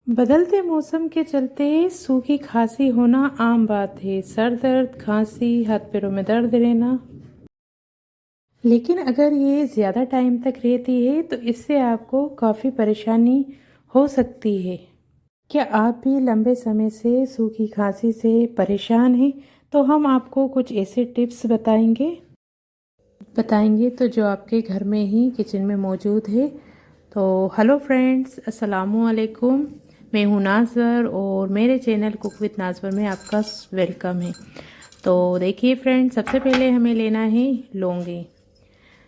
बदलते मौसम के चलते सूखी खांसी होना आम बात है। सर दर्द, खांसी, हाथ पैरों में दर्द रहना। लेकिन अगर ये ज़्यादा टाइम तक रहती है तो इससे आपको काफ़ी परेशानी हो सकती है। क्या आप भी लंबे समय से सूखी खांसी से परेशान हैं? तो हम आपको कुछ ऐसे टिप्स बताएंगे तो जो आपके घर में ही किचन में मौजूद है। तो हेलो फ्रेंड्स, अस्सलामु अलैकुम। मैं हूँ नाज़वर और मेरे चैनल कुक विद नाज़वर में आपका वेलकम है। तो देखिए फ्रेंड्स, सबसे पहले हमें लेना है लौंगे।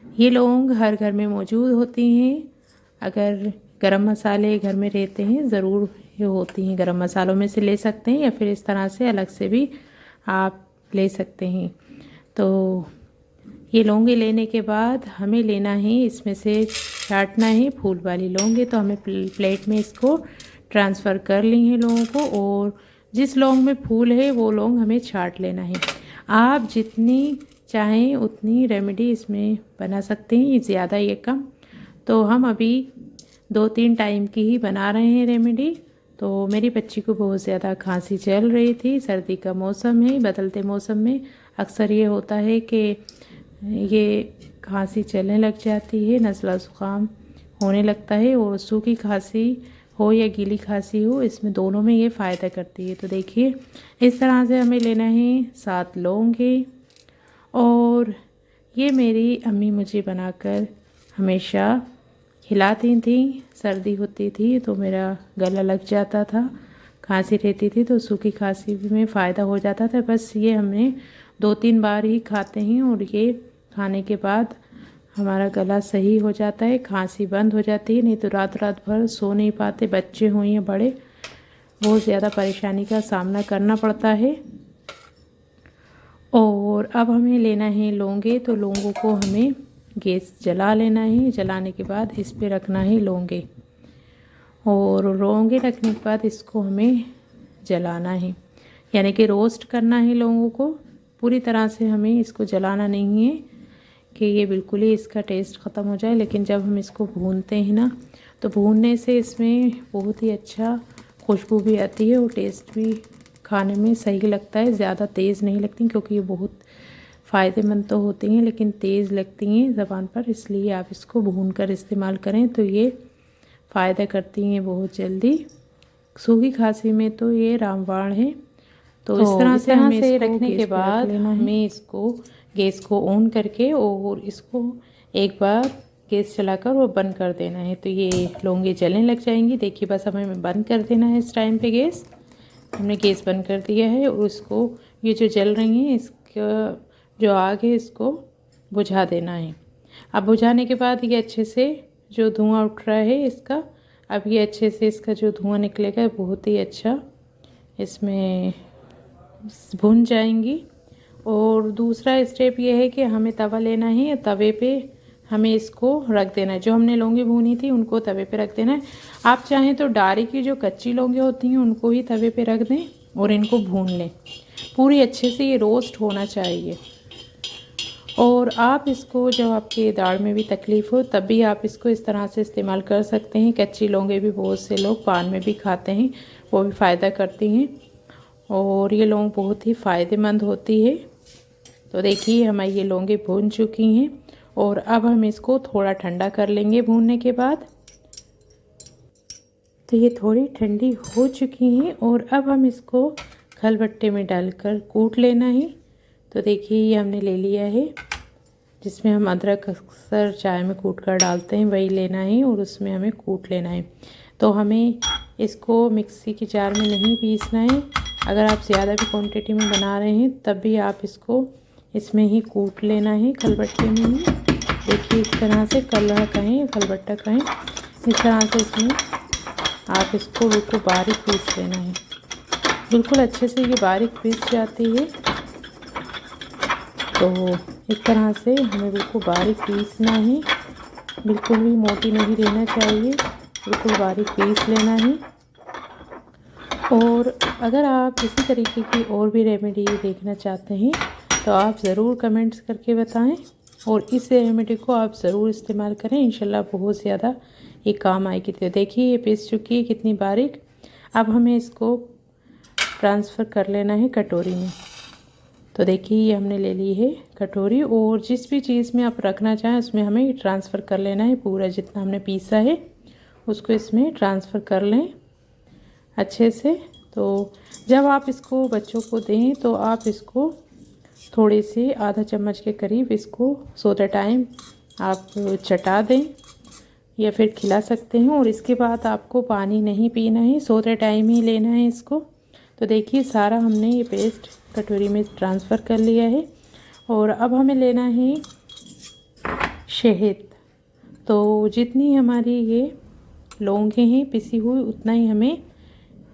ये लौंग हर घर में मौजूद होती हैं। अगर गरम मसाले घर में रहते हैं ज़रूर ये होती हैं, गरम मसालों में से ले सकते हैं या फिर इस तरह से अलग से भी आप ले सकते हैं। तो ये लौंगे लेने के बाद हमें लेना है, इसमें से छांटना है फूल वाली लौंगे। तो हमें प्लेट में इसको ट्रांसफ़र कर ली हैं लौंगों को, और जिस लौंग में फूल है वो लौंग हमें छांट लेना है। आप जितनी चाहें उतनी रेमेडी इसमें बना सकते हैं, ये ज़्यादा ये कम। तो हम अभी 2-3 टाइम की ही बना रहे हैं रेमेडी। तो मेरी बच्ची को बहुत ज़्यादा खांसी चल रही थी। सर्दी का मौसम है, बदलते मौसम में अक्सर ये होता है कि ये खांसी चलने लग जाती है, नज़ला ज़ुकाम होने लगता है। और सूखी खांसी हो या गीली खांसी हो, इसमें दोनों में ये फ़ायदा करती है। तो देखिए इस तरह से हमें लेना है 7 लौंगे। और ये मेरी अम्मी मुझे बनाकर हमेशा खिलाती थी। सर्दी होती थी तो मेरा गला लग जाता था, खांसी रहती थी तो सूखी खांसी में फ़ायदा हो जाता था। बस ये हमने 2-3 बार ही खाते हैं और ये खाने के बाद हमारा गला सही हो जाता है, खांसी बंद हो जाती है। नहीं तो रात रात भर सो नहीं पाते, बच्चे हों या बड़े, बहुत ज़्यादा परेशानी का सामना करना पड़ता है। और अब हमें लेना है लौंगे। तो लौंगों को हमें गैस जला लेना है। जलाने के बाद इस पे रखना है लौंगे, और लौंगे रखने के बाद इसको हमें जलाना है, यानी कि रोस्ट करना है लौंगों को। पूरी तरह से हमें इसको जलाना नहीं है कि ये बिल्कुल ही इसका टेस्ट ख़त्म हो जाए। लेकिन जब हम इसको भूनते हैं ना, तो भूनने से इसमें बहुत ही अच्छा खुशबू भी आती है और टेस्ट भी खाने में सही लगता है। ज़्यादा तेज़ नहीं लगती क्योंकि ये बहुत फ़ायदेमंद तो होती हैं लेकिन तेज़ लगती हैं ज़बान पर, इसलिए आप इसको भून कर इस्तेमाल करें तो ये फ़ायदा करती हैं बहुत जल्दी। सूखी खांसी में तो ये रामबाण है। तो इस तरह से हमें इसको रखने के बाद हमें इसको गैस को ऑन करके और इसको एक बार गैस चलाकर वो बंद कर देना है। तो ये लौंगे जलने लग जाएंगी। देखिए बस हमें बंद कर देना है इस टाइम पे गैस। हमने गैस बंद कर दिया है और उसको, ये जो जल रही हैं इसका जो आग है इसको बुझा देना है। अब बुझाने के बाद ये अच्छे से जो धुआं उठ रहा है इसका, अब ये अच्छे से इसका जो धुआं निकलेगा बहुत ही अच्छा इसमें भुन जाएंगी। और दूसरा स्टेप ये है कि हमें तवा लेना है, तवे पे हमें इसको रख देना है। जो हमने लौंगी भूनी थी उनको तवे पे रख देना है। आप चाहें तो डारी की जो कच्ची लौंगी होती हैं उनको ही तवे पे रख दें और इनको भून लें। पूरी अच्छे से ये रोस्ट होना चाहिए। और आप इसको जब आपके दाढ़ में भी तकलीफ़ हो तब भी आप इसको इस तरह से इस्तेमाल कर सकते हैं। कच्ची लौंगे भी बहुत से लोग पान में भी खाते हैं, वो भी फ़ायदा करती हैं और ये लौंग बहुत ही फ़ायदेमंद होती है। तो देखिए हमारी ये लौंगे भून चुकी हैं और अब हम इसको थोड़ा ठंडा कर लेंगे भूनने के बाद। तो ये थोड़ी ठंडी हो चुकी हैं और अब हम इसको खलबट्टे में डालकर कूट लेना है। तो देखिए ये हमने ले लिया है, जिसमें हम अदरक अक्सर चाय में कूट कर डालते हैं वही लेना है और उसमें हमें कूट लेना है। तो हमें इसको मिक्सी के जार में नहीं पीसना है। अगर आप ज़्यादा भी क्वांटिटी में बना रहे हैं तब भी आप इसको इसमें ही कूट लेना है, खलबट्टे में ही। देखिए इस तरह से, कलह कहें खलबट्टा कहें, इस तरह से इसमें आप इसको बिल्कुल बारीक पीस लेना है। बिल्कुल अच्छे से ये बारीक पीस जाती है। तो इस तरह से हमें बिल्कुल बारीक पीसना है, बिल्कुल भी मोटी नहीं रहना चाहिए, बिल्कुल बारीक पीस लेना है। और अगर आप इसी तरीके की और भी रेमेडी देखना चाहते हैं तो आप ज़रूर कमेंट्स करके बताएं और इस रेमेडी को आप ज़रूर इस्तेमाल करें, इंशाल्लाह बहुत ज़्यादा ये काम आएगी। तो देखिए ये पीस चुकी है कितनी बारीक। अब हमें इसको ट्रांसफ़र कर लेना है कटोरी में। तो देखिए ये हमने ले ली है कटोरी, और जिस भी चीज़ में आप रखना चाहें उसमें हमें ट्रांसफ़र कर लेना है। पूरा जितना हमने पीसा है उसको इसमें ट्रांसफ़र कर लें अच्छे से। तो जब आप इसको बच्चों को दें तो आप इसको थोड़े से आधा चम्मच के करीब इसको सोते टाइम आप चटा दें या फिर खिला सकते हैं। और इसके बाद आपको पानी नहीं पीना है, सोते टाइम ही लेना है इसको। तो देखिए सारा हमने ये पेस्ट कटोरी में ट्रांसफ़र कर लिया है। और अब हमें लेना है शहद। तो जितनी हमारी ये लौंगे हैं पिसी हुई उतना ही हमें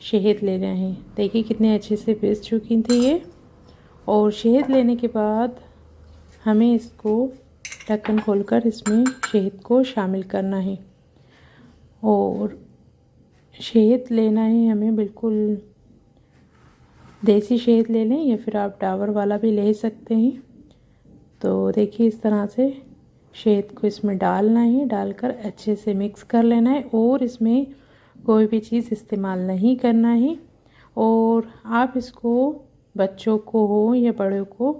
शहद लेना है। देखिए कितने अच्छे से पिस चुकी थी ये। और शहद लेने के बाद हमें इसको ढक्कन खोलकर इसमें शहद को शामिल करना है। और शहद लेना है हमें बिल्कुल देसी शहद ले लें या फिर आप डाबर वाला भी ले सकते हैं। तो देखिए इस तरह से शहद को इसमें डालना है, डालकर अच्छे से मिक्स कर लेना है। और इसमें कोई भी चीज़ इस्तेमाल नहीं करना है। और आप इसको बच्चों को हो या बड़ों को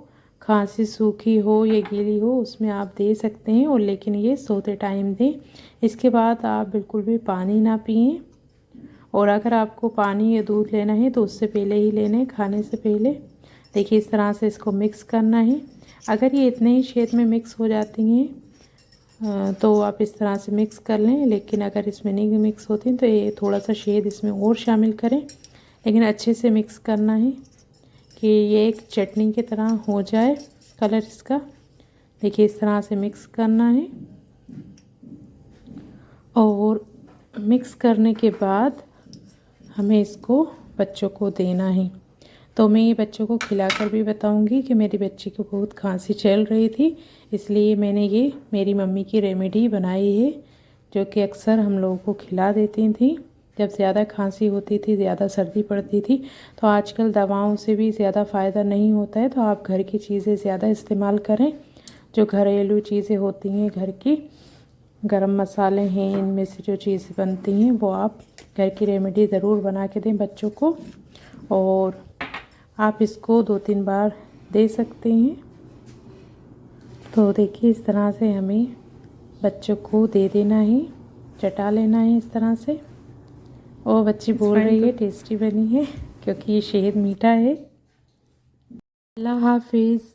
खांसी सूखी हो या गीली हो उसमें आप दे सकते हैं, और लेकिन ये सोते टाइम दें। इसके बाद आप बिल्कुल भी पानी ना पिएं। और अगर आपको पानी या दूध लेना है तो उससे पहले ही लेना है, खाने से पहले। देखिए इस तरह से इसको मिक्स करना है। अगर ये इतने ही शहद में मिक्स हो जाती हैं तो आप इस तरह से मिक्स कर लें, लेकिन अगर इसमें नहीं मिक्स होती तो ये थोड़ा सा शहद इसमें और शामिल करें। लेकिन अच्छे से मिक्स करना है कि ये एक चटनी की तरह हो जाए कलर इसका। देखिए इस तरह से मिक्स करना है। और मिक्स करने के बाद हमें इसको बच्चों को देना है। तो मैं ये बच्चों को खिलाकर भी बताऊंगी कि मेरी बच्ची को बहुत खांसी चल रही थी, इसलिए मैंने ये मेरी मम्मी की रेमेडी बनाई है, जो कि अक्सर हम लोगों को खिला देती थी जब ज़्यादा खांसी होती थी, ज़्यादा सर्दी पड़ती थी। तो आजकल दवाओं से भी ज़्यादा फ़ायदा नहीं होता है, तो आप घर की चीज़ें ज़्यादा इस्तेमाल करें। जो घरेलू चीज़ें होती हैं घर की, गरम मसाले हैं, इनमें से जो चीज़ें बनती हैं वो आप घर की रेमेडी ज़रूर बना के दें बच्चों को। और आप इसको 2-3 बार दे सकते हैं। तो देखिए इस तरह से हमें बच्चों को दे देना है, चटा लेना है इस तरह से। और बच्ची बोल रही है टेस्टी बनी है क्योंकि ये शहद मीठा है। अल्लाह हाफिज़।